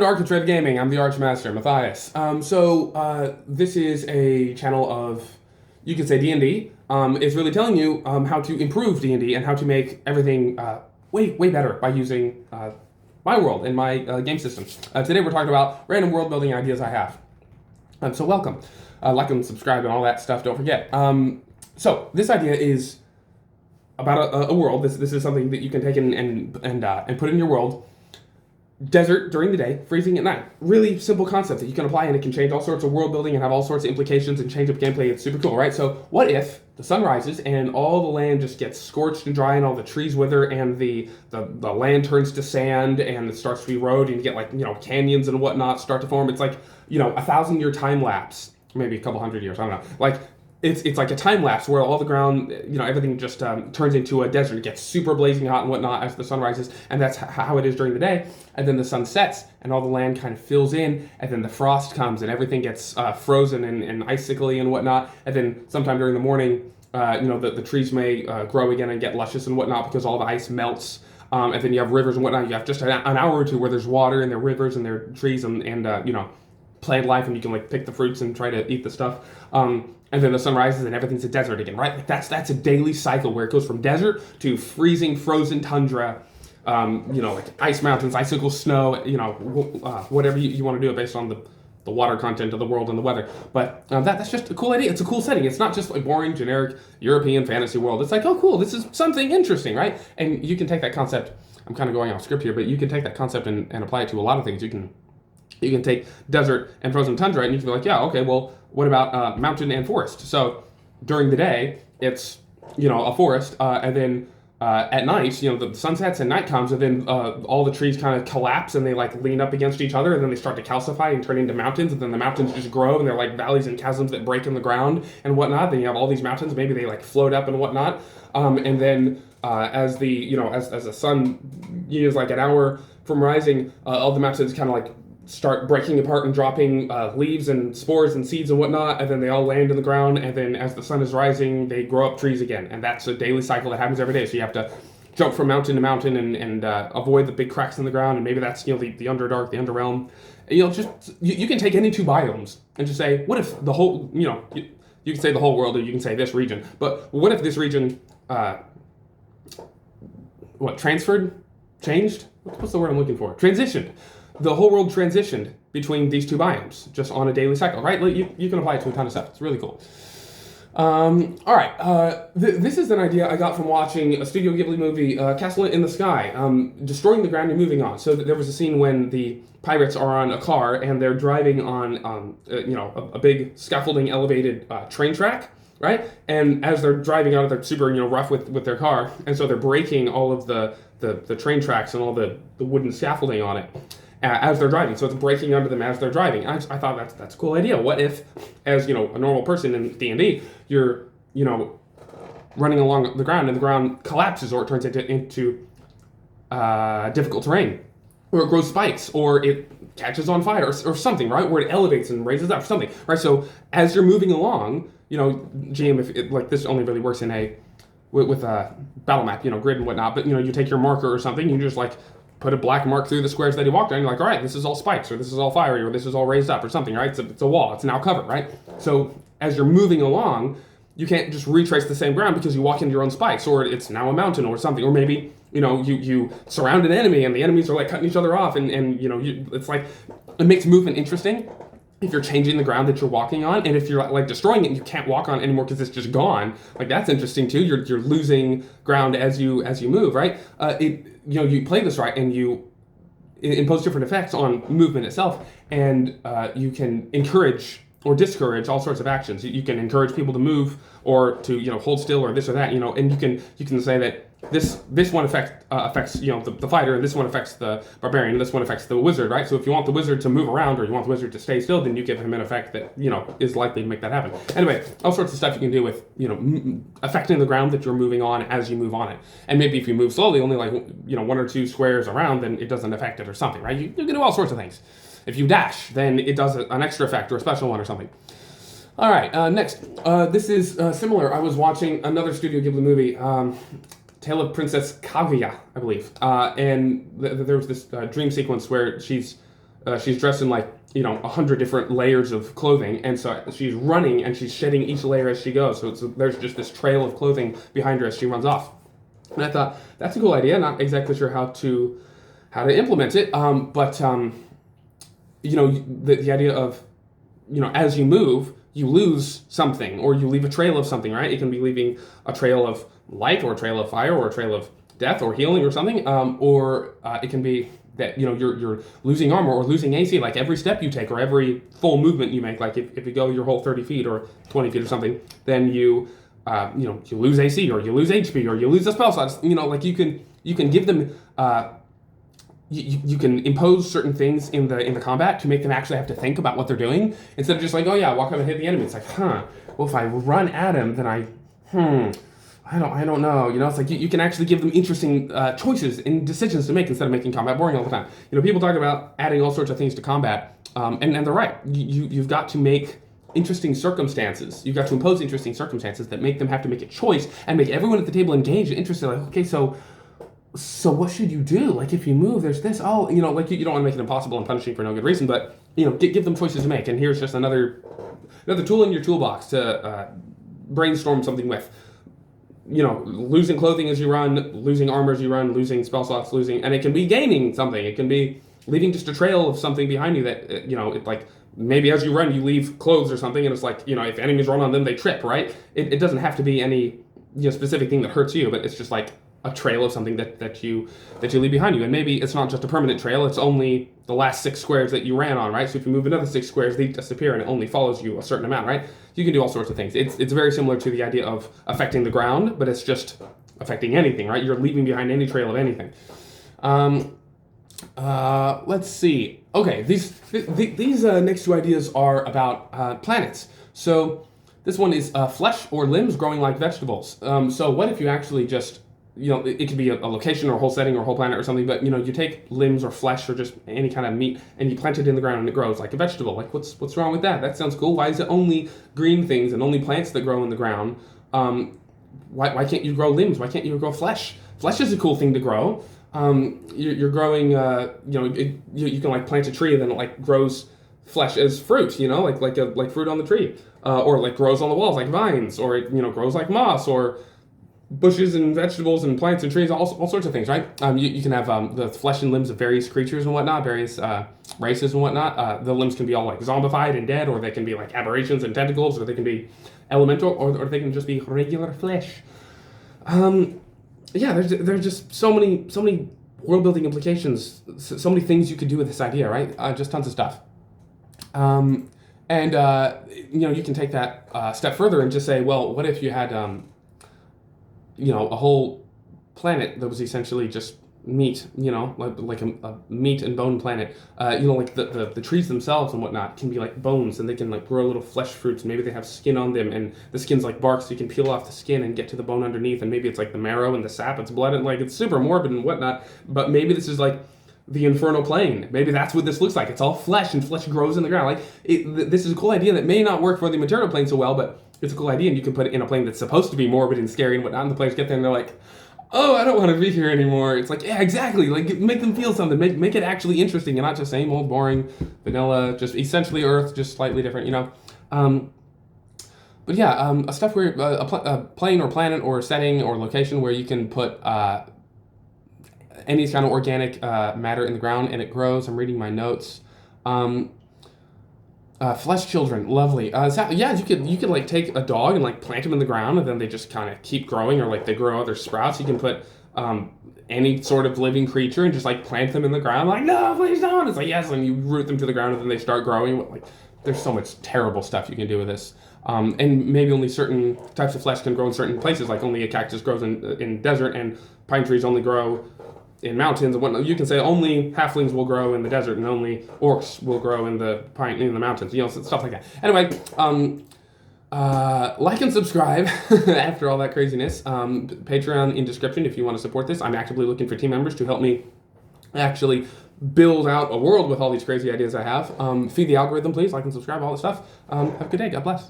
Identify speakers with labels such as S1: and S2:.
S1: Architrave Gaming, I'm the Archmaster, Matthias. This is a channel of, you could say D&D. It's really telling you how to improve D&D and how to make everything way better by using my world and my game system. Today we're talking about random world building ideas I have. So welcome. Like and subscribe and all that stuff, don't forget. So this idea is about a world. This is something that you can take and put in your world. Desert during the day, freezing at night. Really simple concept that you can apply, and it can change all sorts of world building and have all sorts of implications and change up gameplay. It's super cool, right? So what if the sun rises and all the land just gets scorched and dry and all the trees wither and the land turns to sand and it starts to erode and you get canyons and whatnot start to form. It's like, 1,000-year time lapse, maybe a couple hundred years, I don't know. Like, it's like a time lapse where all the ground, everything just turns into a desert. It gets super blazing hot and whatnot as the sun rises, and that's how it is during the day. And then the sun sets, and all the land kind of fills in, and then the frost comes, and everything gets frozen and icicly and whatnot. And then sometime during the morning, the trees may grow again and get luscious and whatnot because all the ice melts. And then you have rivers and whatnot. You have just an hour or two where there's water and there are rivers and there are trees and plant life, and you can pick the fruits and try to eat the stuff. And then the sun rises and everything's a desert again, right? That's a daily cycle where it goes from desert to freezing, frozen tundra, like ice mountains, icicle snow, whatever you want to do it based on the water content of the world and the weather. But that's just a cool idea. It's a cool setting. It's not just a boring, generic European fantasy world. It's like, oh, cool, this is something interesting, right? And you can take that concept, I'm kind of going off script here, but you can take that concept and apply it to a lot of things. You can take desert and frozen tundra and you can be like, yeah, okay, well, what about mountain and forest? So during the day, it's, a forest, and then at night, the sun sets and night comes, and then all the trees kind of collapse and they lean up against each other, and then they start to calcify and turn into mountains, and then the mountains just grow, and they're like valleys and chasms that break in the ground and whatnot. Then you have all these mountains, maybe they float up and whatnot, and then as the sun is like an hour from rising, all the mountains kind of start breaking apart and dropping leaves and spores and seeds and whatnot, and then they all land in the ground, and then as the sun is rising, they grow up trees again, and that's a daily cycle that happens every day. So you have to jump from mountain to mountain and avoid the big cracks in the ground, and maybe that's the Underdark, the Underrealm. You can take any two biomes and just say, what if the whole, you can say the whole world, or you can say this region, but what if this region, transferred, changed? What's the word I'm looking for? Transitioned. The whole world transitioned between these two biomes just on a daily cycle, right? You can apply it to a ton of stuff. It's really cool. All right. This is an idea I got from watching a Studio Ghibli movie, Castle in the Sky, destroying the ground and moving on. So there was a scene when the pirates are on a car and they're driving on, a big scaffolding elevated train track, right? And as they're driving out, they're super, rough with their car, and so they're breaking all of the train tracks and all the wooden scaffolding on it as they're driving. So it's breaking under them as they're driving. I thought that's a cool idea. What if, as a normal person in D&D, you're running along the ground and the ground collapses, or it turns into difficult terrain, or it grows spikes, or it catches on fire, or something, right? Where it elevates and raises up, something, right? So as you're moving along, GM, if it, this only really works in with a battle map, grid and whatnot, but you take your marker or something, you just put a black mark through the squares that he walked on. You're like, all right, this is all spikes, or this is all fiery, or this is all raised up, or something, right? It's a wall. It's now covered, right? So as you're moving along, you can't just retrace the same ground because you walk into your own spikes, or it's now a mountain or something, or maybe you surround an enemy and the enemies are cutting each other off, and it's it makes movement interesting if you're changing the ground that you're walking on, and if you're destroying it and you can't walk on it anymore because it's just gone, that's interesting too. You're losing ground as you move, right? You play this right, and you impose different effects on movement itself, and you can encourage or discourage all sorts of actions. You can encourage people to move, or to hold still, or this or that, and you can say that this one affects the fighter, and this one affects the barbarian, and this one affects the wizard, right? So if you want the wizard to move around, or you want the wizard to stay still, then you give him an effect that is likely to make that happen. Anyway, all sorts of stuff you can do with affecting the ground that you're moving on as you move on it. And maybe if you move slowly, only one or two squares around, then it doesn't affect it or something, right? You can do all sorts of things. If you dash, then it does an extra effect or a special one or something. All right, next. This is similar. I was watching another Studio Ghibli movie, Tale of Princess Kaguya, I believe. And there was this dream sequence where she's she's dressed in like 100 different layers of clothing, and so she's running and she's shedding each layer as she goes. So there's just this trail of clothing behind her as she runs off. And I thought that's a cool idea. Not exactly sure how to implement it, but the idea of as you move, you lose something or you leave a trail of something, right? It can be leaving a trail of light or a trail of fire or a trail of death or healing or something, or it can be that you're losing armor or losing AC, like every step you take or every full movement you make. Like if you go your whole 30 feet or 20 feet or something, then you lose AC or you lose HP or you lose the spell slots. Like you can give them you can impose certain things in the combat to make them actually have to think about what they're doing instead of just like, oh yeah, walk up and hit the enemy. It's like, well, if I run at him, then I don't know. It's like you can actually give them interesting choices and decisions to make instead of making combat boring all the time. People talk about adding all sorts of things to combat, and they're right. You've got to make interesting circumstances. You've got to impose interesting circumstances that make them have to make a choice and make everyone at the table engaged and interested. Like, okay, so what should you do? Like, if you move, there's this. Oh, like you don't want to make it impossible and punishing for no good reason, but give them choices to make. And here's just another tool in your toolbox to brainstorm something with. Losing clothing as you run, losing armor as you run, losing spell slots, and it can be gaining something. It can be leaving just a trail of something behind you that, it like, maybe as you run, you leave clothes or something, and it's like, if enemies run on them, they trip, right? It doesn't have to be any, specific thing that hurts you, but it's just like a trail of something that you leave behind you. And maybe it's not just a permanent trail, it's only the last 6 squares that you ran on, right? So if you move another 6 squares, they disappear and it only follows you a certain amount, right? You can do all sorts of things. It's very similar to the idea of affecting the ground, but it's just affecting anything, right? You're leaving behind any trail of anything. Let's see. Okay, these next 2 ideas are about planets. So this one is flesh or limbs growing like vegetables. So what if you actually just it could be a location or a whole setting or a whole planet or something, but you take limbs or flesh or just any kind of meat and you plant it in the ground and it grows like a vegetable. Like what's wrong with that? That sounds cool. Why is it only green things and only plants that grow in the ground? Why can't you grow limbs? Why can't you grow flesh? Flesh is a cool thing to grow. You're growing, you can like plant a tree and then it like grows flesh as fruit, like fruit on the tree, or like grows on the walls like vines, or it grows like moss, or bushes and vegetables and plants and trees, all sorts of things, right? You can have the flesh and limbs of various creatures and whatnot, various races and whatnot. The limbs can be all like zombified and dead, or they can be like aberrations and tentacles, or they can be elemental, or they can just be regular flesh. There's just so many world building implications, so many things you could do with this idea, right? Just tons of stuff. You can take that a step further and just say, well, what if you had a whole planet that was essentially just meat, like a meat and bone planet. Like the trees themselves and whatnot can be like bones, and they can like grow little flesh fruits, and maybe they have skin on them, and the skin's like bark, so you can peel off the skin and get to the bone underneath, and maybe it's like the marrow and the sap, it's blood, and like it's super morbid and whatnot, but maybe this is like the infernal plane. Maybe that's what this looks like. It's all flesh, and flesh grows in the ground. This is a cool idea that may not work for the material plane so well, but it's a cool idea, and you can put it in a plane that's supposed to be morbid and scary and whatnot, and the players get there and they're like, oh, I don't want to be here anymore. It's like, yeah, exactly. Like, make them feel something. Make it actually interesting and not just same old boring vanilla, just essentially Earth, just slightly different, But yeah, a stuff where a plane or planet or setting or location where you can put any kind of organic matter in the ground and it grows. I'm reading my notes. Flesh children, lovely. You could like take a dog and like plant them in the ground, and then they just kind of keep growing, or like they grow other sprouts. You can put any sort of living creature and just like plant them in the ground. Like, no, please don't. It's like, yes, and you root them to the ground, and then they start growing. Like, there's so much terrible stuff you can do with this. And maybe only certain types of flesh can grow in certain places. Like only a cactus grows in desert, and pine trees only grow in mountains and whatnot. You can say only halflings will grow in the desert and only orcs will grow in the mountains, stuff like that. Anyway, like and subscribe after all that craziness. Patreon in description if you want to support this. I'm actively looking for team members to help me actually build out a world with all these crazy ideas I have. Feed the algorithm, please. Like and subscribe, all that stuff. Have a good day. God bless.